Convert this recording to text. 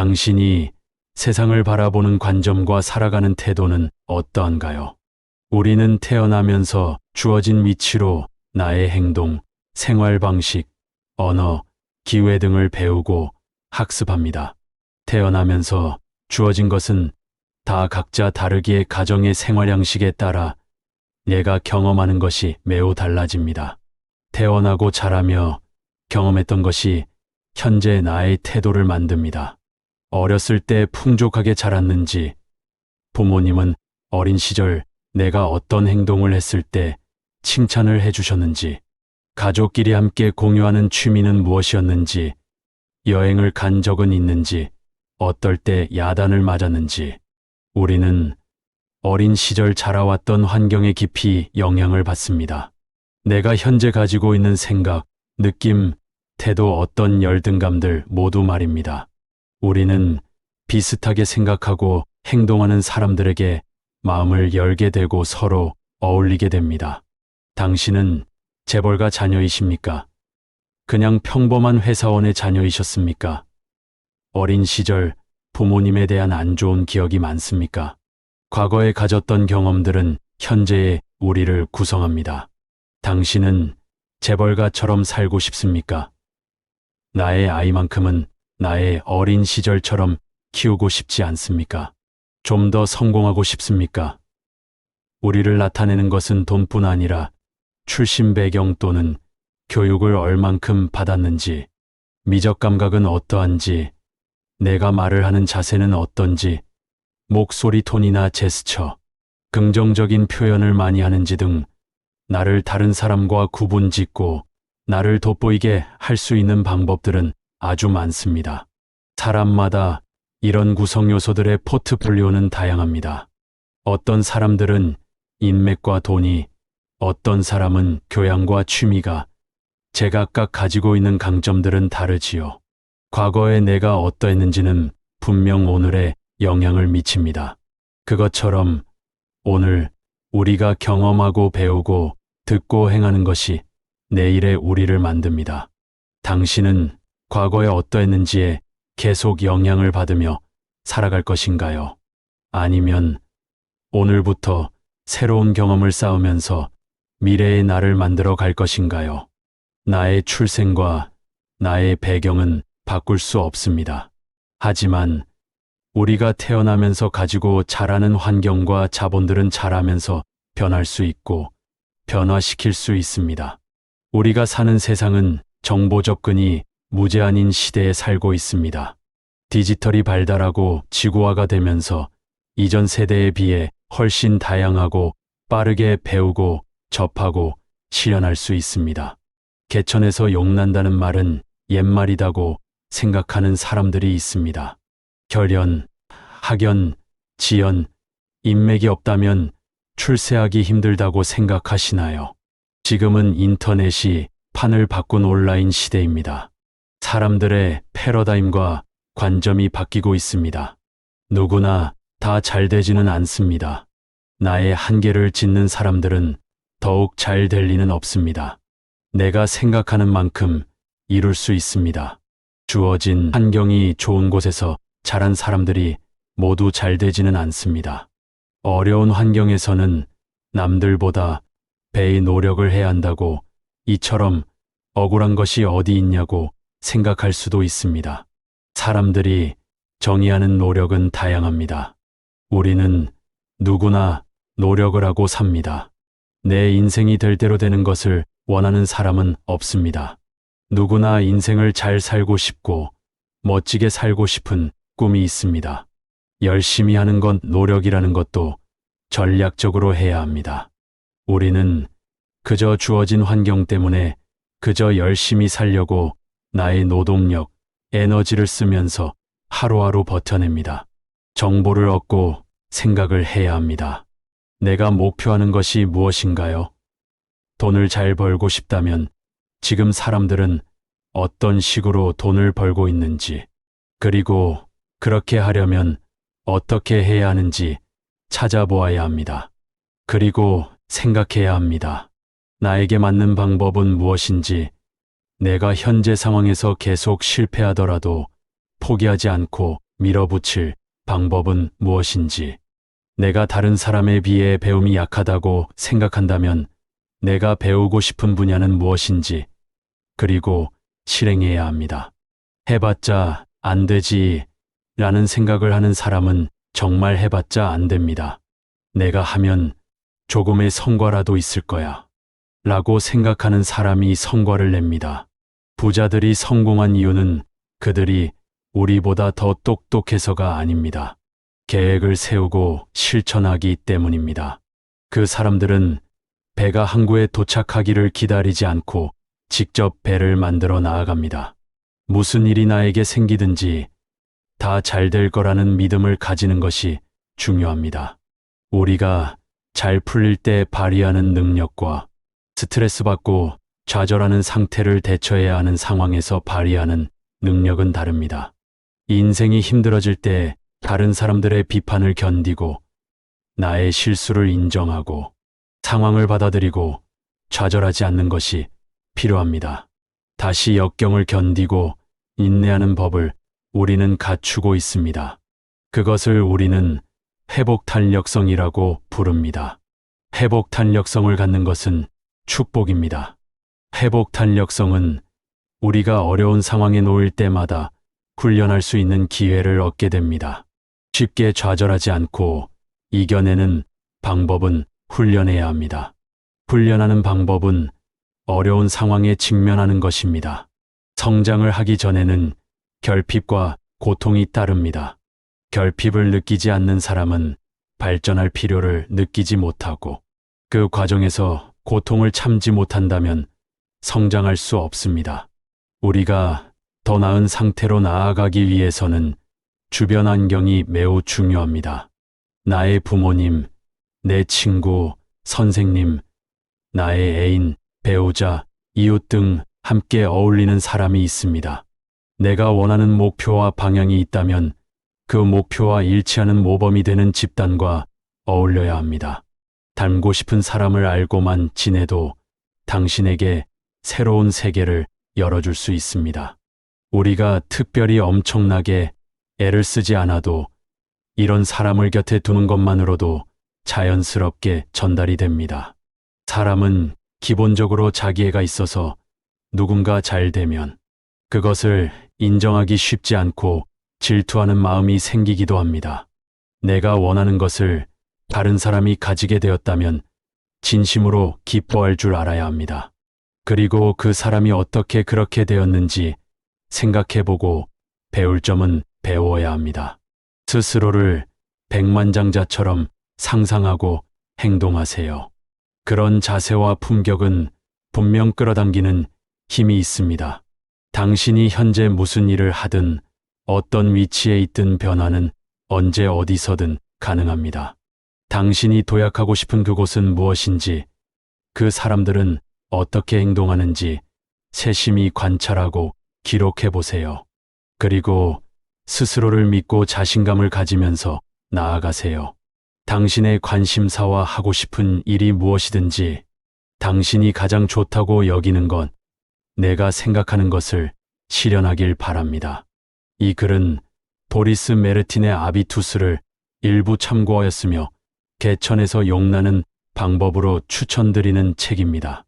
당신이 세상을 바라보는 관점과 살아가는 태도는 어떠한가요? 우리는 태어나면서 주어진 위치로 나의 행동, 생활 방식, 언어, 기회 등을 배우고 학습합니다. 태어나면서 주어진 것은 다 각자 다르기에 가정의 생활 양식에 따라 내가 경험하는 것이 매우 달라집니다. 태어나고 자라며 경험했던 것이 현재 나의 태도를 만듭니다. 어렸을 때 풍족하게 자랐는지, 부모님은 어린 시절 내가 어떤 행동을 했을 때 칭찬을 해주셨는지, 가족끼리 함께 공유하는 취미는 무엇이었는지, 여행을 간 적은 있는지, 어떨 때 야단을 맞았는지, 우리는 어린 시절 자라왔던 환경에 깊이 영향을 받습니다. 내가 현재 가지고 있는 생각, 느낌, 태도, 어떤 열등감들 모두 말입니다. 우리는 비슷하게 생각하고 행동하는 사람들에게 마음을 열게 되고 서로 어울리게 됩니다. 당신은 재벌가 자녀이십니까? 그냥 평범한 회사원의 자녀이셨습니까? 어린 시절 부모님에 대한 안 좋은 기억이 많습니까? 과거에 가졌던 경험들은 현재의 우리를 구성합니다. 당신은 재벌가처럼 살고 싶습니까? 나의 아이만큼은 나의 어린 시절처럼 키우고 싶지 않습니까? 좀 더 성공하고 싶습니까? 우리를 나타내는 것은 돈뿐 아니라 출신 배경 또는 교육을 얼만큼 받았는지, 미적 감각은 어떠한지, 내가 말을 하는 자세는 어떤지, 목소리 톤이나 제스처, 긍정적인 표현을 많이 하는지 등 나를 다른 사람과 구분짓고 나를 돋보이게 할 수 있는 방법들은 아주 많습니다. 사람마다 이런 구성 요소들의 포트폴리오는 다양합니다. 어떤 사람들은 인맥과 돈이, 어떤 사람은 교양과 취미가, 제각각 가지고 있는 강점들은 다르지요. 과거에 내가 어떠했는지는 분명 오늘에 영향을 미칩니다. 그것처럼 오늘 우리가 경험하고 배우고 듣고 행하는 것이 내일의 우리를 만듭니다. 당신은 과거에 어떠했는지에 계속 영향을 받으며 살아갈 것인가요? 아니면 오늘부터 새로운 경험을 쌓으면서 미래의 나를 만들어 갈 것인가요? 나의 출생과 나의 배경은 바꿀 수 없습니다. 하지만 우리가 태어나면서 가지고 자라는 환경과 자본들은 자라면서 변할 수 있고 변화시킬 수 있습니다. 우리가 사는 세상은 정보 접근이 무제한인 시대에 살고 있습니다. 디지털이 발달하고 지구화가 되면서 이전 세대에 비해 훨씬 다양하고 빠르게 배우고 접하고 실현할 수 있습니다. 개천에서 용난다는 말은 옛말이라고 생각하는 사람들이 있습니다. 결연, 학연, 지연, 인맥이 없다면 출세하기 힘들다고 생각하시나요? 지금은 인터넷이 판을 바꾼 온라인 시대입니다. 사람들의 패러다임과 관점이 바뀌고 있습니다. 누구나 다 잘 되지는 않습니다. 나의 한계를 짓는 사람들은 더욱 잘 될 리는 없습니다. 내가 생각하는 만큼 이룰 수 있습니다. 주어진 환경이 좋은 곳에서 자란 사람들이 모두 잘 되지는 않습니다. 어려운 환경에서는 남들보다 배의 노력을 해야 한다고, 이처럼 억울한 것이 어디 있냐고 생각할 수도 있습니다. 사람들이 정의하는 노력은 다양합니다. 우리는 누구나 노력을 하고 삽니다. 내 인생이 될 대로 되는 것을 원하는 사람은 없습니다. 누구나 인생을 잘 살고 싶고 멋지게 살고 싶은 꿈이 있습니다. 열심히 하는 건 노력이라는 것도 전략적으로 해야 합니다. 우리는 그저 주어진 환경 때문에 그저 열심히 살려고 나의 노동력, 에너지를 쓰면서 하루하루 버텨냅니다. 정보를 얻고 생각을 해야 합니다. 내가 목표하는 것이 무엇인가요? 돈을 잘 벌고 싶다면 지금 사람들은 어떤 식으로 돈을 벌고 있는지, 그리고 그렇게 하려면 어떻게 해야 하는지 찾아보아야 합니다. 그리고 생각해야 합니다. 나에게 맞는 방법은 무엇인지, 내가 현재 상황에서 계속 실패하더라도 포기하지 않고 밀어붙일 방법은 무엇인지, 내가 다른 사람에 비해 배움이 약하다고 생각한다면 내가 배우고 싶은 분야는 무엇인지, 그리고 실행해야 합니다. 해봤자 안 되지 라는 생각을 하는 사람은 정말 해봤자 안 됩니다. 내가 하면 조금의 성과라도 있을 거야 라고 생각하는 사람이 성과를 냅니다. 부자들이 성공한 이유는 그들이 우리보다 더 똑똑해서가 아닙니다. 계획을 세우고 실천하기 때문입니다. 그 사람들은 배가 항구에 도착하기를 기다리지 않고 직접 배를 만들어 나아갑니다. 무슨 일이 나에게 생기든지 다 잘 될 거라는 믿음을 가지는 것이 중요합니다. 우리가 잘 풀릴 때 발휘하는 능력과 스트레스 받고 좌절하는 상태를 대처해야 하는 상황에서 발휘하는 능력은 다릅니다. 인생이 힘들어질 때 다른 사람들의 비판을 견디고 나의 실수를 인정하고 상황을 받아들이고 좌절하지 않는 것이 필요합니다. 다시 역경을 견디고 인내하는 법을 우리는 갖추고 있습니다. 그것을 우리는 회복탄력성이라고 부릅니다. 회복탄력성을 갖는 것은 축복입니다. 회복탄력성은 우리가 어려운 상황에 놓일 때마다 훈련할 수 있는 기회를 얻게 됩니다. 쉽게 좌절하지 않고 이겨내는 방법은 훈련해야 합니다. 훈련하는 방법은 어려운 상황에 직면하는 것입니다. 성장을 하기 전에는 결핍과 고통이 따릅니다. 결핍을 느끼지 않는 사람은 발전할 필요를 느끼지 못하고 그 과정에서 고통을 참지 못한다면 성장할 수 없습니다. 우리가 더 나은 상태로 나아가기 위해서는 주변 환경이 매우 중요합니다. 나의 부모님, 내 친구, 선생님, 나의 애인, 배우자, 이웃 등 함께 어울리는 사람이 있습니다. 내가 원하는 목표와 방향이 있다면 그 목표와 일치하는 모범이 되는 집단과 어울려야 합니다. 닮고 싶은 사람을 알고만 지내도 당신에게 새로운 세계를 열어줄 수 있습니다. 우리가 특별히 엄청나게 애를 쓰지 않아도 이런 사람을 곁에 두는 것만으로도 자연스럽게 전달이 됩니다. 사람은 기본적으로 자기애가 있어서 누군가 잘 되면 그것을 인정하기 쉽지 않고 질투하는 마음이 생기기도 합니다. 내가 원하는 것을 다른 사람이 가지게 되었다면 진심으로 기뻐할 줄 알아야 합니다. 그리고 그 사람이 어떻게 그렇게 되었는지 생각해보고 배울 점은 배워야 합니다. 스스로를 백만장자처럼 상상하고 행동하세요. 그런 자세와 품격은 분명 끌어당기는 힘이 있습니다. 당신이 현재 무슨 일을 하든 어떤 위치에 있든 변화는 언제 어디서든 가능합니다. 당신이 도약하고 싶은 그곳은 무엇인지, 그 사람들은 어떻게 행동하는지 세심히 관찰하고 기록해 보세요. 그리고 스스로를 믿고 자신감을 가지면서 나아가세요. 당신의 관심사와 하고 싶은 일이 무엇이든지 당신이 가장 좋다고 여기는 것, 내가 생각하는 것을 실현하길 바랍니다. 이 글은 보리스 메르틴의 아비투스를 일부 참고하였으며 개천에서 용나는 방법으로 추천드리는 책입니다.